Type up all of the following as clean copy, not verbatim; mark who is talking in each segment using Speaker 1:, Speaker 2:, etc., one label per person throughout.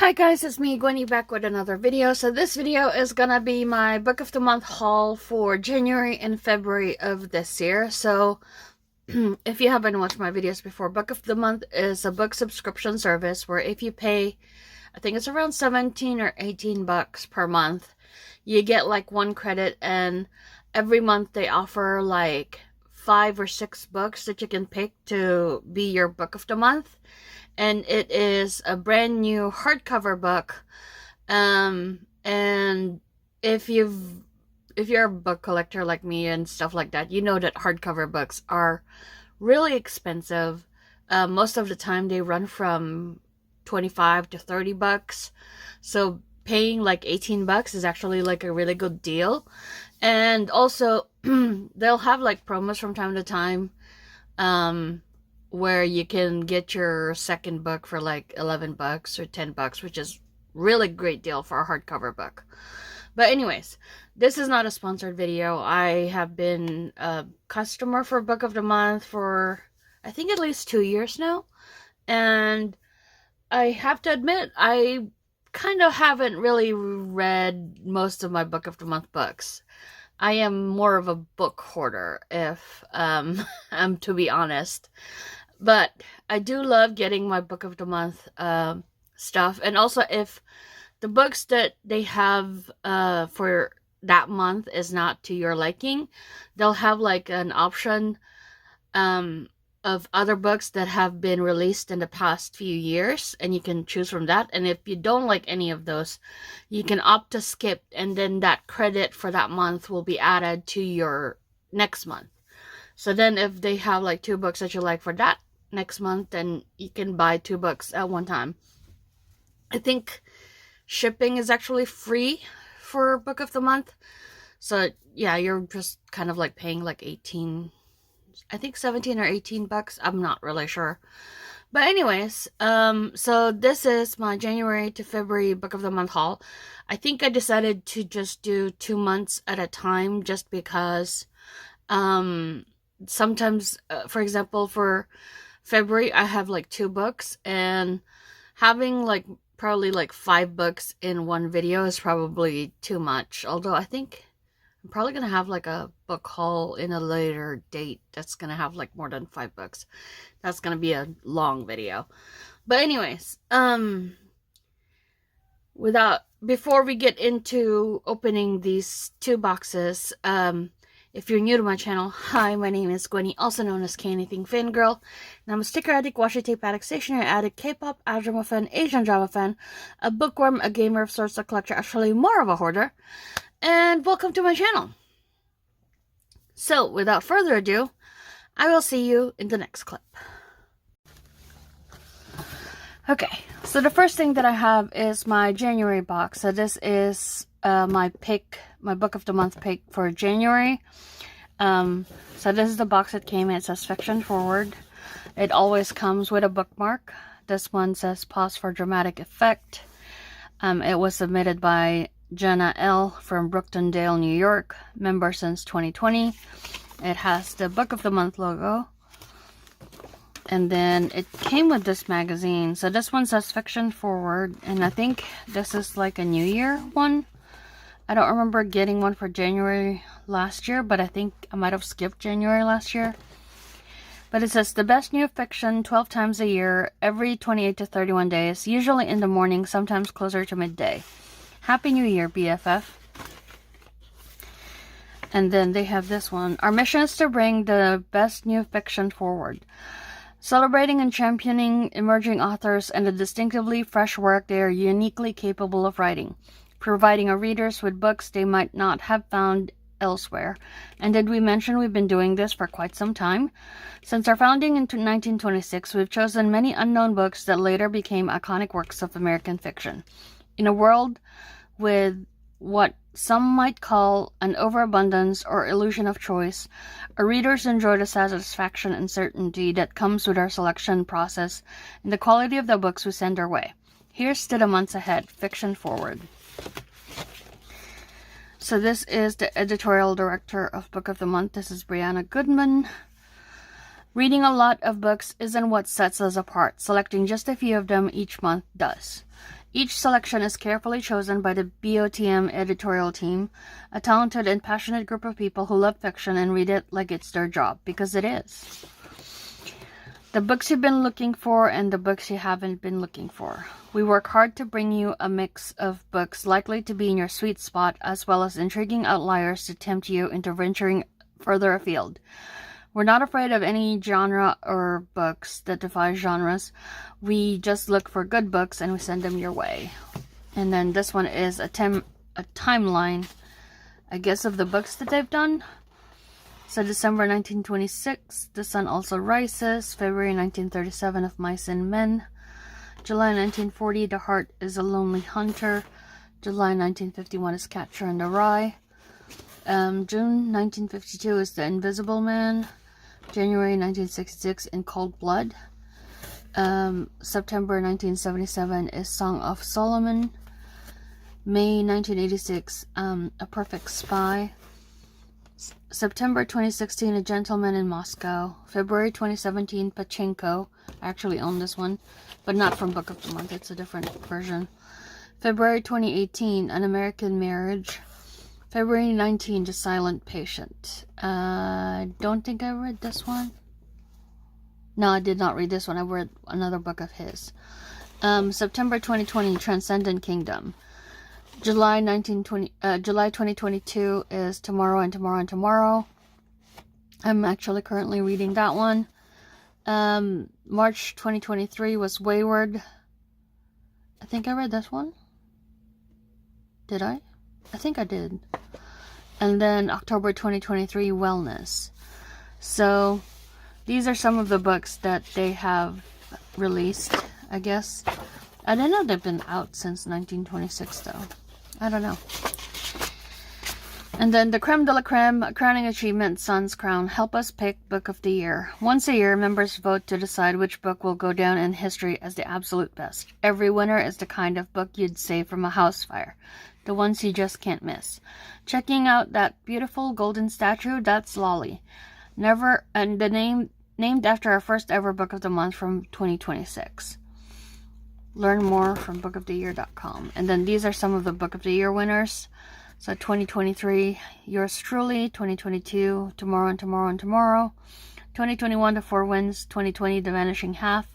Speaker 1: Hi guys, it's me, Gwenny, back with another video. So this video is gonna be my book of the month haul for January and February of this year. So if you haven't watched my videos before, Book of the Month is a book subscription service where if you pay, I think it's around 17 or 18 bucks per month, you get like 1 credit, and every month they offer like 5 or 6 books that you can pick to be your book of the month. And it is a brand new hardcover book. And if you're a book collector like me and stuff like that, you know that hardcover books are really expensive. Most of the time they run from 25 to 30 bucks. So paying like 18 bucks is actually like a really good deal. And also they'll have like promos from time to time, where you can get your second book for like 11 bucks or 10 bucks, which is really great deal for a hardcover book. But anyways, this is not a sponsored video. I have been a customer for Book of the Month for I think at least 2 years now. And I have to admit, I kind of haven't really read most of my Book of the Month books. I am more of a book hoarder, if I'm to be honest. But I do love getting my Book of the Month stuff. And also, if the books that they have for that month is not to your liking, they'll have like an option of other books that have been released in the past few years, and you can choose from that. And if you don't like any of those, you can opt to skip, and then that credit for that month will be added to your next month. So then if they have like 2 books that you like for that next month, then you can buy 2 books at one time. I think shipping is actually free for Book of the Month. So yeah, you're just kind of like paying like 18, I think 17 or 18 bucks. I'm not really sure. But anyways, so this is my January to February Book of the Month haul. I think I decided to just do 2 months at a time, just because sometimes, for example, for February, I have like 2 books, and having like probably like 5 books in one video is probably too much. Although I think I'm probably going to have like a book haul in a later date that's going to have like more than 5 books. That's going to be a long video. But anyways, before we get into opening these 2 boxes, if you're new to my channel, hi, my name is Gwenny, also known as K-Anything Fangirl, and I'm a sticker addict, washi tape addict, stationery addict, K-pop, drama fan, Asian drama fan, a bookworm, a gamer of sorts, a collector, actually more of a hoarder, and welcome to my channel. So, without further ado, I will see you in the next clip. Okay, so the first thing that I have is my January box. So this is my Book of the Month pick for January. So this is the box that came in. It says Fiction Forward. It always comes with a bookmark. This one says Pause for Dramatic Effect. It was submitted by Jenna L. from Brooktondale, New York, member since 2020. It has the Book of the Month logo. And then it came with this magazine. So this one says Fiction Forward, and I think this is like a New Year one. I don't remember getting one for January last year, but I think I might have skipped January last year. But it says the best new fiction 12 times a year, every 28 to 31 days, usually in the morning, sometimes closer to midday. Happy New Year, BFF. And then they have this one. Our mission is to bring the best new fiction forward, celebrating and championing emerging authors and the distinctively fresh work they are uniquely capable of writing, providing our readers with books they might not have found elsewhere. And did we mention we've been doing this for quite some time? Since our founding in 1926, we've chosen many unknown books that later became iconic works of American fiction. In a world with what some might call an overabundance or illusion of choice, our readers enjoy the satisfaction and certainty that comes with our selection process and the quality of the books we send our way. Here's to the months ahead, Fiction Forward. So this is the editorial director of Book of the Month. This is Brianna Goodman. Reading a lot of books isn't what sets us apart. Selecting just a few of them each month does. Each selection is carefully chosen by the BOTM editorial team, a talented and passionate group of people who love fiction and read it like it's their job, because it is. The books you've been looking for and the books you haven't been looking for. We work hard to bring you a mix of books likely to be in your sweet spot, as well as intriguing outliers to tempt you into venturing further afield. We're not afraid of any genre or books that defy genres. We just look for good books and we send them your way. And then this one is a timeline, I guess, of the books that they've done. So December 1926, The Sun Also Rises. February 1937, Of Mice and Men. July 1940, The Heart is a Lonely Hunter. July 1951 is Catcher in the Rye. June 1952 is The Invisible Man. January 1966 In Cold Blood. September 1977 is Song of Solomon. May 1986, A Perfect Spy. September 2016, A Gentleman in Moscow. February 2017, Pachinko. I actually own this one, but not from Book of the Month. It's a different version. February 2018, An American Marriage. February 19, The Silent Patient. I don't think I read this one. No, I did not read this one. I read another book of his. September 2020, Transcendent Kingdom. July 2022 is Tomorrow and Tomorrow and Tomorrow. I'm actually currently reading that one. March 2023 was Wayward. I think I read this one. Did I? I think I did. And then October 2023, Wellness. So these are some of the books that they have released, I guess. I didn't know they've been out since 1926 though. I don't know. And then the creme de la creme, crowning achievement, Sun's Crown. Help us pick Book of the Year. Once a year, members vote to decide which book will go down in history as the absolute best. Every winner is the kind of book you'd save from a house fire. The ones you just can't miss. Checking out that beautiful golden statue, that's Lolly. Named after our first ever Book of the Month from 2026. Learn more from bookoftheyear.com. And then these are some of the Book of the Year winners. So 2023, Yours Truly. 2022, Tomorrow and Tomorrow and Tomorrow. 2021, The Four Winds. 2020, The Vanishing Half.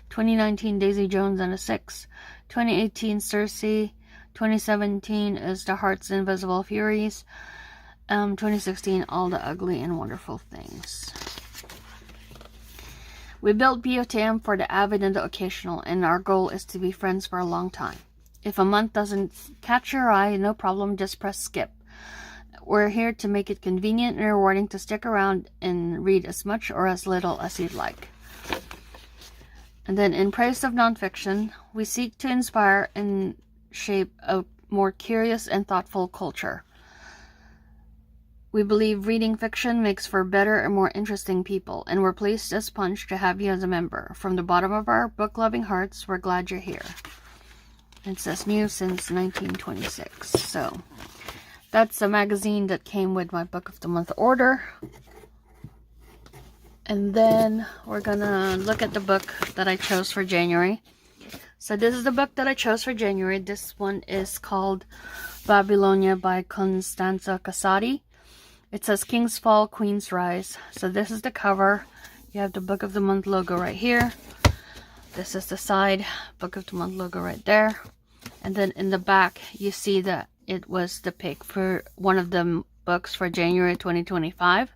Speaker 1: 2019, Daisy Jones and the Six. 2018, Circe. 2017 is The Heart's Invisible Furies. 2016, All the Ugly and Wonderful Things. We built BOTM for the avid and the occasional, and our goal is to be friends for a long time. If a month doesn't catch your eye, no problem, just press skip. We're here to make it convenient and rewarding to stick around and read as much or as little as you'd like. And then in praise of nonfiction, we seek to inspire and shape a more curious and thoughtful culture. We believe reading fiction makes for better and more interesting people, and we're pleased as punch to have you as a member. From the bottom of our book-loving hearts, we're glad you're here. It says new since 1926. So that's a magazine that came with my Book of the Month order. And then we're gonna look at the book that I chose for January. So this is the book that I chose for January. This one is called Babylonia by Constanza Casati. It says King's Fall, Queen's Rise. So this is the cover. You have the Book of the Month logo right here. This is the side, Book of the Month logo right there. And then in the back, you see that it was the pick for one of the books for January 2025.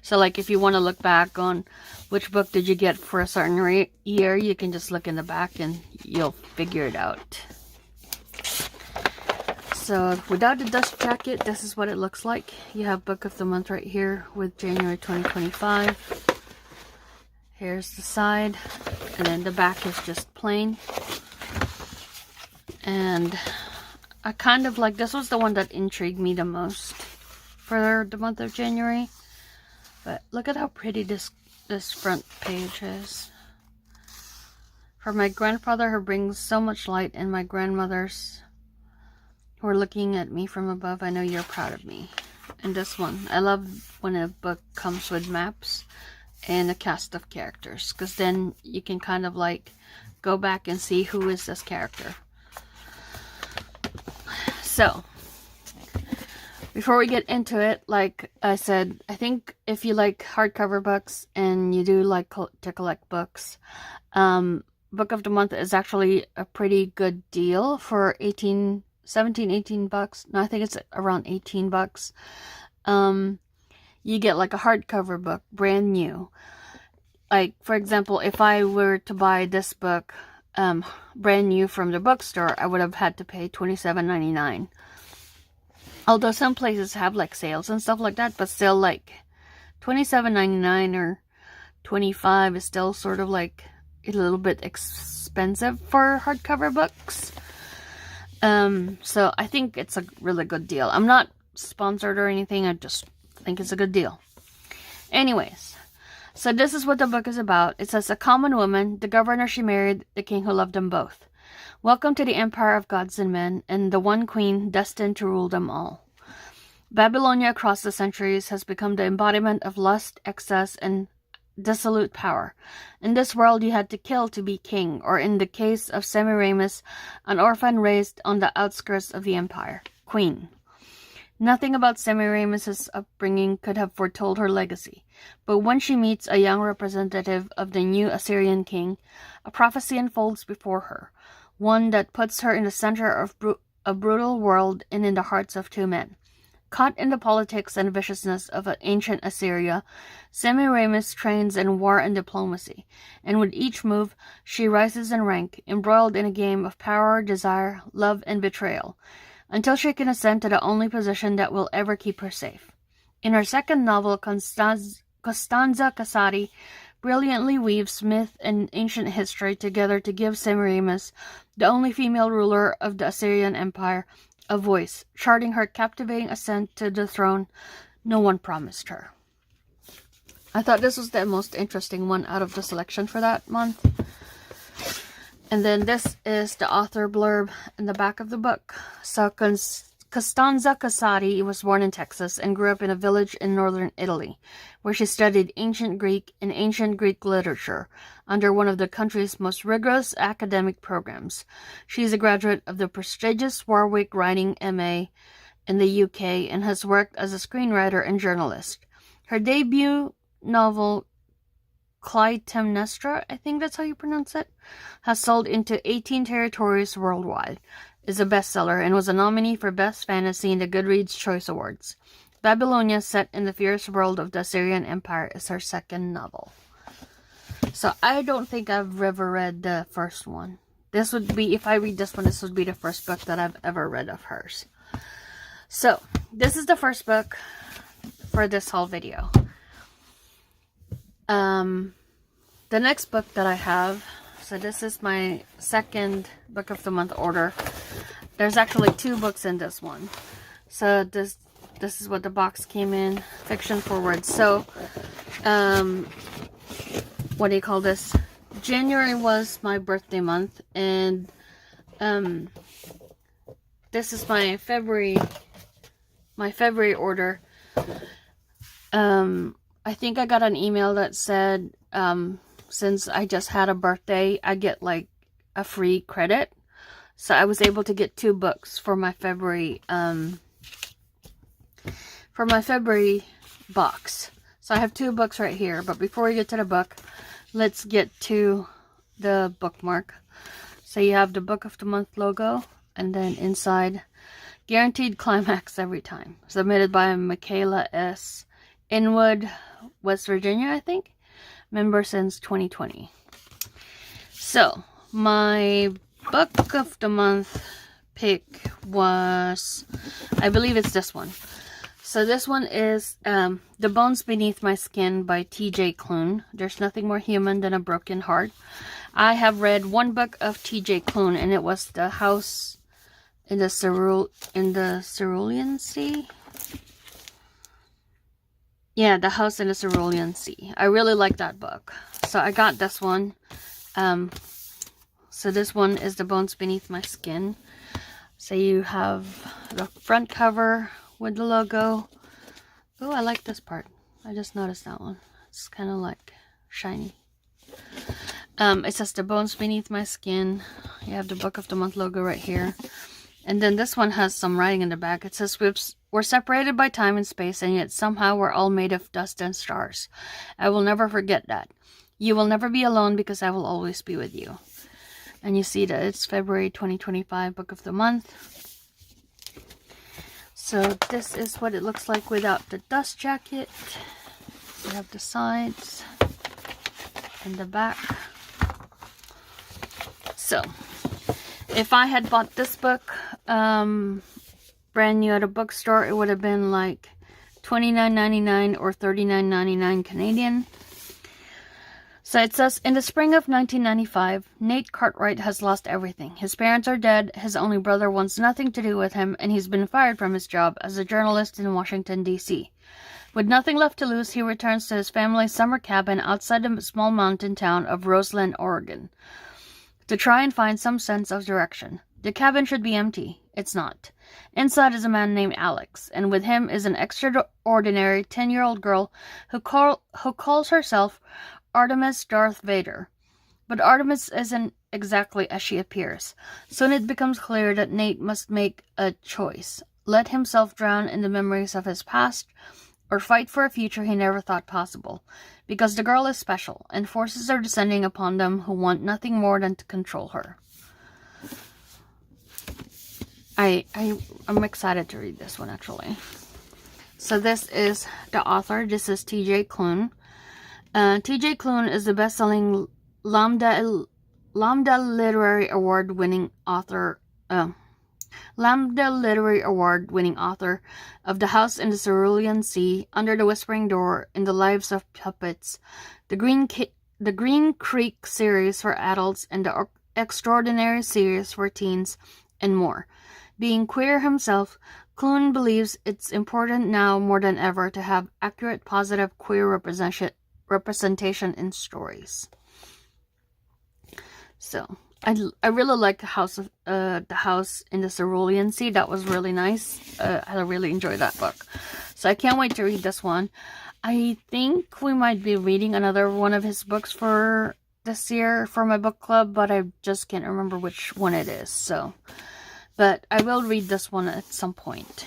Speaker 1: So like if you want to look back on which book did you get for a certain year, you can just look in the back and you'll figure it out. So without the dust jacket, this is what it looks like. You have Book of the Month right here with January 2025. Here's the side, and then the back is just plain. And I kind of like, this was the one that intrigued me the most for the month of January. But look at how pretty this front page is. For my grandfather who brings so much light, and my grandmothers who are looking at me from above, I know you're proud of me. And this one, I love when a book comes with maps. and a cast of characters, because then you can kind of like go back and see who is this character. So before we get into it, like I said, I think if you like hardcover books and you do like to collect books, Book of the Month is actually a pretty good deal for 18 bucks. No, I think it's around 18 bucks. You get like a hardcover book, brand new. Like, for example, if I were to buy this book brand new from the bookstore, I would have had to pay $27.99. Although some places have like sales and stuff like that, but still like $27.99 or $25 is still sort of like a little bit expensive for hardcover books. So I think it's a really good deal. I'm not sponsored or anything, I just think it's a good deal. Anyways, so this is what the book is about. It says, a common woman, the governor she married, the king who loved them both. Welcome to the empire of gods and men, and the one queen destined to rule them all. Babylonia across the centuries has become the embodiment of lust, excess, and dissolute power. In this world you had to kill to be king, or in the case of Semiramis, an orphan raised on the outskirts of the empire, queen. Nothing about Semiramis' upbringing could have foretold her legacy, but when she meets a young representative of the new Assyrian king, a prophecy unfolds before her, one that puts her in the center of a brutal world and in the hearts of two men. Caught in the politics and viciousness of ancient Assyria, Semiramis trains in war and diplomacy, and with each move she rises in rank, embroiled in a game of power, desire, love, and betrayal, until she can ascend to the only position that will ever keep her safe. In her second novel, Costanza Casati brilliantly weaves myth and ancient history together to give Semiramis, the only female ruler of the Assyrian Empire, a voice, charting her captivating ascent to the throne no one promised her. I thought this was the most interesting one out of the selection for that month. And then this is the author blurb in the back of the book. So Costanza Casati was born in Texas and grew up in a village in northern Italy, where she studied ancient Greek and ancient Greek literature under one of the country's most rigorous academic programs. She is a graduate of the prestigious Warwick Writing MA in the UK and has worked as a screenwriter and journalist. Her debut novel, Clytemnestra, I think that's how you pronounce it, has sold into 18 territories worldwide, is a bestseller, and was a nominee for Best Fantasy in the Goodreads Choice Awards. Babylonia, set in the fierce world of the Assyrian Empire, is her second novel. So I don't think I've ever read the first one. This would be, if I read this one, this would be the first book that I've ever read of hers. So this is the first book for this whole video. The next book that I have, so this is my second Book of the Month order. There's actually 2 books in this one. So this is what the box came in, fiction forward. So, what do you call this? January was my birthday month, and this is my February order. I think I got an email that said, since I just had a birthday, I get like a free credit. So I was able to get 2 books for my February box. So I have 2 books right here. But before we get to the book, let's get to the bookmark. So you have the Book of the Month logo, and then inside, guaranteed climax every time. Submitted by Michaela S. Inwood, West Virginia, I think. Member since 2020. So, my Book of the Month pick was, I believe it's this one. So this one is The Bones Beneath My Skin by T.J. Klune. There's nothing more human than a broken heart. I have read 1 book of T.J. Klune, and it was The House in the Cerulean Sea. Yeah, The House in the Cerulean Sea. I really like that book. So I got this one. So this one is The Bones Beneath My Skin. So you have the front cover with the logo. Oh, I like this part. I just noticed that one. It's kind of like shiny. It says The Bones Beneath My Skin. You have the Book of the Month logo right here. And then this one has some writing in the back. It says, we're separated by time and space, and yet somehow we're all made of dust and stars. I will never forget that. You will never be alone because I will always be with you. And you see that it's February 2025 Book of the Month. So this is what it looks like without the dust jacket. You have the sides and the back. So, if I had bought this book brand new at a bookstore, it would have been like $29.99 or $39.99 Canadian. So it says, in the spring of 1995, Nate Cartwright has lost everything. His parents are dead, his only brother wants nothing to do with him, and he's been fired from his job as a journalist in Washington, D.C. With nothing left to lose, he returns to his family's summer cabin outside the small mountain town of Roseland, Oregon, to try and find some sense of direction. The cabin should be empty. It's not. Inside is a man named Alex, and with him is an extraordinary 10-year-old girl who calls herself Artemis Darth Vader. But Artemis isn't exactly as she appears. Soon it becomes clear that Nate must make a choice. Let himself drown in the memories of his past, or fight for a future he never thought possible. Because the girl is special, and forces are descending upon them who want nothing more than to control her. I'm excited to read this one, actually. So this is the author. This is T.J. Klune. T.J. Klune is the best-selling Lambda Literary Award-winning author. Lambda Literary Award-winning author of The House in the Cerulean Sea, Under the Whispering Door, In the Lives of Puppets, the Green Creek series for adults, and the Extraordinary series for teens, and more. Being queer himself, Klune believes it's important now more than ever to have accurate, positive queer representation in stories. So, I really like the House in the Cerulean Sea. That was really nice. I really enjoyed that book. So I can't wait to read this one. I think we might be reading another one of his books for this year for my book club, but I just can't remember which one it is. So, but I will read this one at some point.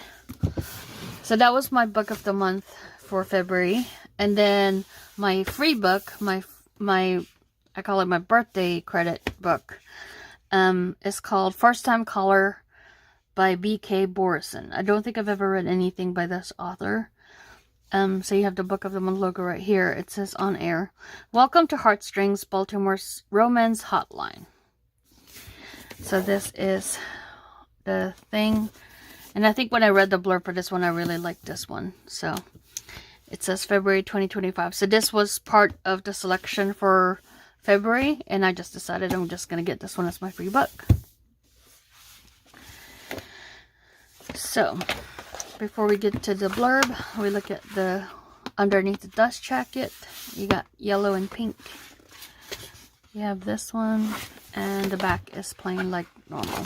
Speaker 1: So that was my book of the month for February. And then my free book, my I call it my birthday credit book, is called First Time Caller by B.K. Borison. I don't think I've ever read anything by this author. So you have the Book of the Month logo right here. It says on air, welcome to Heartstrings, Baltimore's romance hotline. So this is the thing. And I think when I read the blurb for this one, I really liked this one. So it says February 2025. So this was part of the selection for February, and I just decided I'm just going to get this one as my free book. So, before we get to the blurb, we look at the underneath the dust jacket. You got yellow and pink. You have this one, and the back is plain like normal.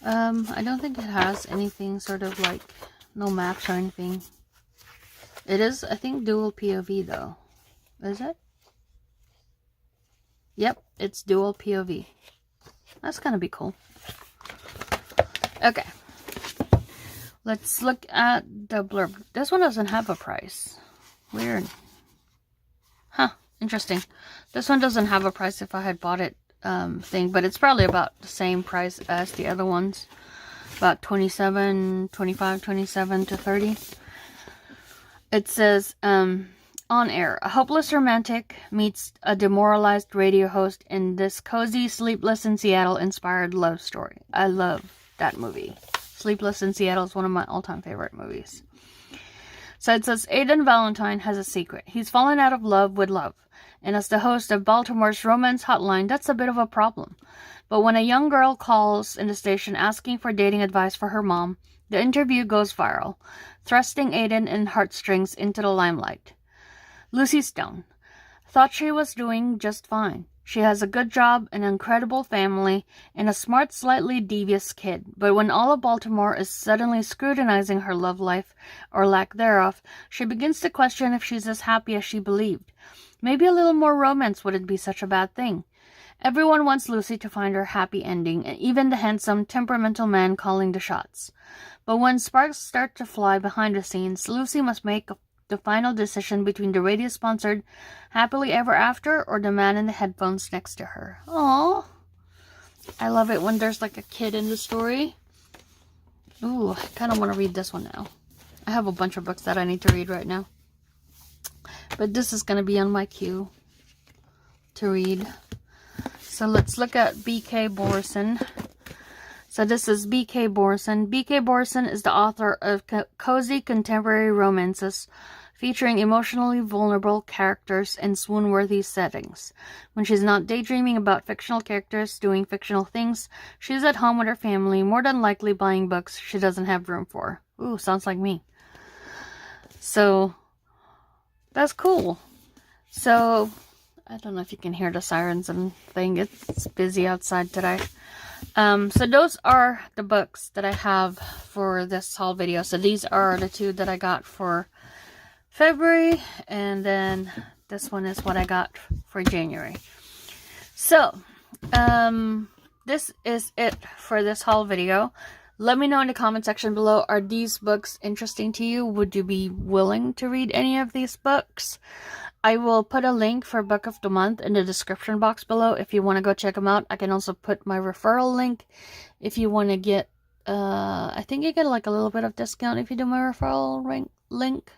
Speaker 1: I don't think it has anything sort of like, no maps or anything. It is, I think, dual POV though. Is it? Yep, it's dual POV. That's gonna be cool. Okay. Let's look at the blurb. This one doesn't have a price. Weird. Huh, interesting. This one doesn't have a price if I had bought it but it's probably about the same price as the other ones. About 25, 27 to 30. It says, on air, a hopeless romantic meets a demoralized radio host in this cozy Sleepless in Seattle inspired love story. I love that movie. Sleepless in Seattle is one of my all-time favorite movies. So it says, Aidan Valentine has a secret. He's fallen out of love with love. And as the host of Baltimore's Romance Hotline, that's a bit of a problem. But when a young girl calls in the station asking for dating advice for her mom, the interview goes viral, thrusting Aidan and Heartstrings into the limelight. Lucy Stone thought she was doing just fine. She has a good job, an incredible family, and a smart, slightly devious kid. But when all of Baltimore is suddenly scrutinizing her love life, or lack thereof, she begins to question if she's as happy as she believed. Maybe a little more romance wouldn't be such a bad thing. Everyone wants Lucy to find her happy ending, and even the handsome, temperamental man calling the shots. But when sparks start to fly behind the scenes, Lucy must make the final decision between the radio-sponsored Happily Ever After or the man in the headphones next to her. Aww. I love it when there's like a kid in the story. Ooh, I kind of want to read this one now. I have a bunch of books that I need to read right now. But this is going to be on my queue to read. So let's look at B.K. Borson. So this is B.K. Borson. B.K. Borson is the author of cozy contemporary romances featuring emotionally vulnerable characters in swoon-worthy settings. When she's not daydreaming about fictional characters doing fictional things, she's at home with her family, more than likely buying books she doesn't have room for. Ooh, sounds like me. So, that's cool. So, I don't know if you can hear the sirens and thing. It's busy outside today. So those are the books that I have for this haul video. So these are the two that I got for February, and then this one is what I got for January. So, this is it for this haul video. Let me know in the comment section below, are these books interesting to you? Would you be willing to read any of these books? I will put a link for Book of the Month in the description box below if you want to go check them out. I can also put my referral link if you want to get, I think you get like a little bit of discount if you do my referral link.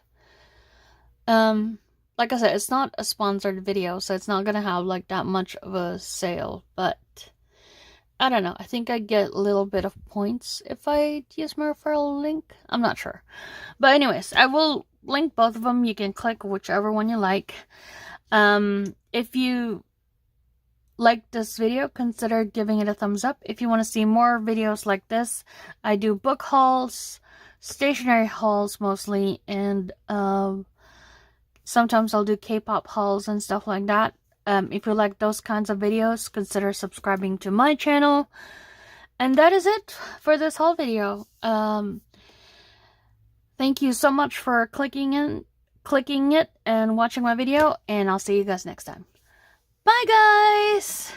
Speaker 1: Like I said, it's not a sponsored video, so it's not going to have like that much of a sale, but I don't know. I think I get a little bit of points if I use my referral link. I'm not sure. But anyways, I will link both of them. You can click whichever one you like. If you like this video, consider giving it a thumbs up. If you want to see more videos like this, I do book hauls, stationery hauls mostly, and sometimes I'll do K-pop hauls and stuff like that. If you like those kinds of videos, consider subscribing to my channel. And that is it for this haul video. Thank you so much for clicking it and watching my video, and I'll see you guys next time. Bye, guys!